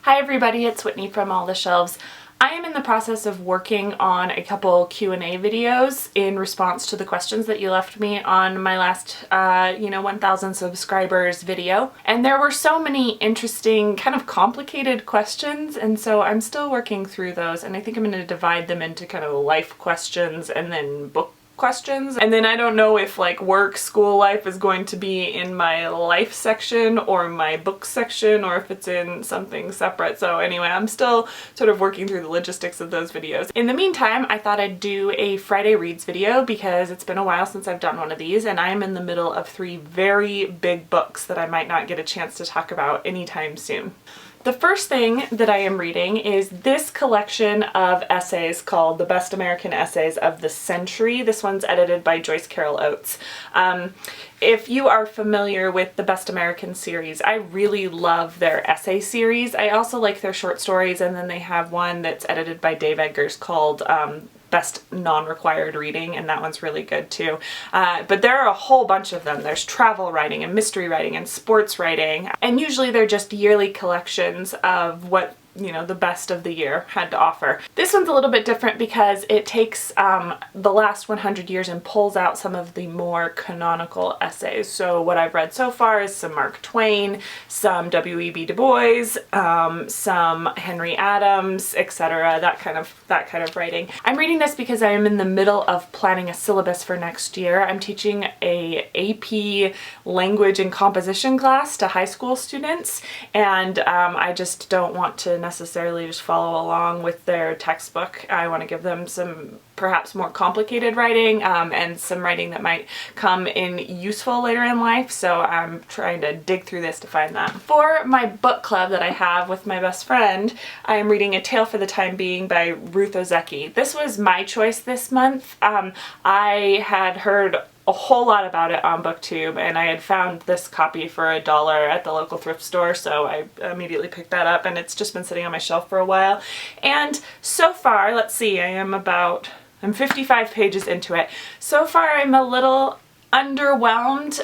Hi everybody, it's Whitney from All the Shelves. I am in the process of working on a couple Q&A videos in response to the questions that you left me on my last, 1,000 subscribers video. And there were so many interesting, kind of complicated questions, and so I'm still working through those, and I think I'm going to divide them into kind of life questions and then book questions. And then I don't know if like work, school life is going to be in my life section or my book section, or if it's in something separate. So anyway, I'm still sort of working through the logistics of those videos. In the meantime, I thought I'd do a Friday Reads video because it's been a while since I've done one of these, and I'm in the middle of 3 very big books that I might not get a chance to talk about anytime soon. The first thing that I am reading is this collection of essays called The Best American Essays of the Century. This one's edited by Joyce Carol Oates. If you are familiar with the Best American series, I really love their essay series. I also like their short stories, and then they have one that's edited by Dave Eggers called Best Non-Required Reading, and that one's really good too. But there are a whole bunch of them. There's travel writing and mystery writing and sports writing, and usually they're just yearly collections of what the best of the year had to offer. This one's a little bit different because it takes the last 100 years and pulls out some of the more canonical essays. So what I've read so far is some Mark Twain, some W.E.B. Du Bois, some Henry Adams, etc. That kind of writing. I'm reading this because I am in the middle of planning a syllabus for next year. I'm teaching a AP language and composition class to high school students, and I just don't want to necessarily just follow along with their textbook. I want to give them some perhaps more complicated writing and some writing that might come in useful later in life, so I'm trying to dig through this to find that. For my book club that I have with my best friend, I am reading A Tale for the Time Being by Ruth Ozeki. This was my choice this month. I had heard a whole lot about it on BookTube, and I had found this copy for $1 at the local thrift store, so I immediately picked that up, and it's just been sitting on my shelf for a while. And so far, let's see, I'm 55 pages into it. So far I'm a little underwhelmed.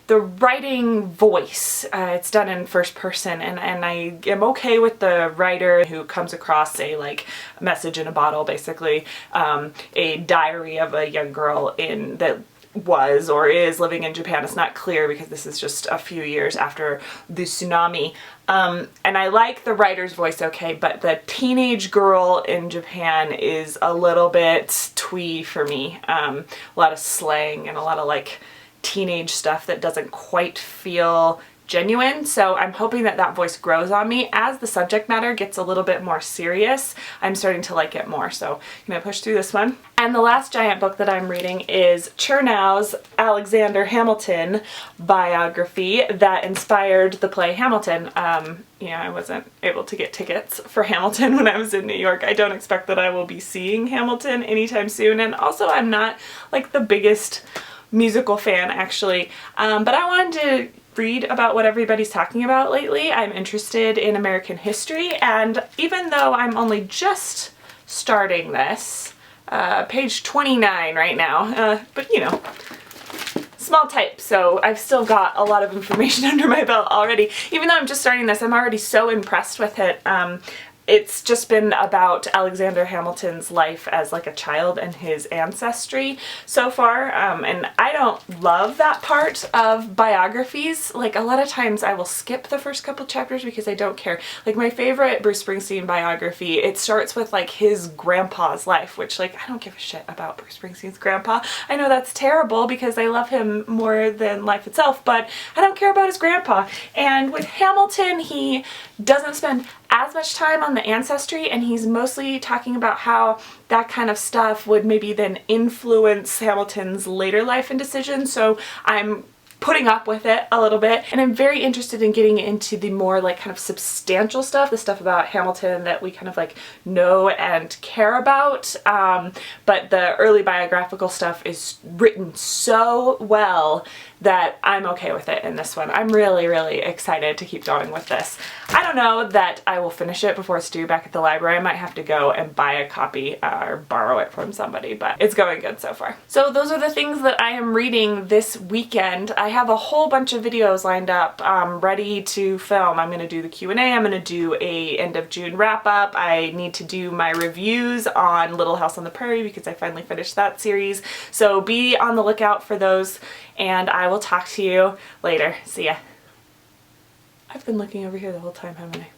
The writing voice, it's done in first person, and I am okay with the writer who comes across a message in a bottle, basically a diary of a young girl that was or is living in Japan. It's not clear because this is just a few years after the tsunami. And I like the writer's voice okay, but the teenage girl in Japan is a little bit twee for me. A lot of slang and a lot of teenage stuff that doesn't quite feel genuine, so I'm hoping that voice grows on me. As the subject matter gets a little bit more serious, I'm starting to like it more, so I'm gonna push through this one. And the last giant book that I'm reading is Chernow's Alexander Hamilton biography that inspired the play Hamilton. I wasn't able to get tickets for Hamilton when I was in New York. I don't expect that I will be seeing Hamilton anytime soon, and also I'm not the biggest musical fan actually, but I wanted to read about what everybody's talking about lately. I'm interested in American history, and even though I'm only just starting this, page 29 right now, but small type, so I've still got a lot of information under my belt already. Even though I'm just starting this, I'm already so impressed with it. It's just been about Alexander Hamilton's life as a child and his ancestry so far, and I don't love that part of biographies. A lot of times I will skip the first couple chapters because I don't care. My favorite Bruce Springsteen biography, it starts with his grandpa's life, which I don't give a shit about Bruce Springsteen's grandpa. I know that's terrible because I love him more than life itself, but I don't care about his grandpa. And with Hamilton, he doesn't spend as much time on the ancestry, and he's mostly talking about how that kind of stuff would maybe then influence Hamilton's later life and decisions. So I'm putting up with it a little bit, and I'm very interested in getting into the more kind of substantial stuff, the stuff about Hamilton that we kind of know and care about, but the early biographical stuff is written so well that I'm okay with it in this one. I'm really, really excited to keep going with this. I don't know that I will finish it before it's due back at the library. I might have to go and buy a copy or borrow it from somebody, but it's going good so far. So those are the things that I am reading this weekend. I have a whole bunch of videos lined up ready to film. I'm going to do the Q&A. I'm going to do a end of June wrap up. I need to do my reviews on Little House on the Prairie because I finally finished that series. So be on the lookout for those, and I will talk to you later. See ya. I've been looking over here the whole time, haven't I?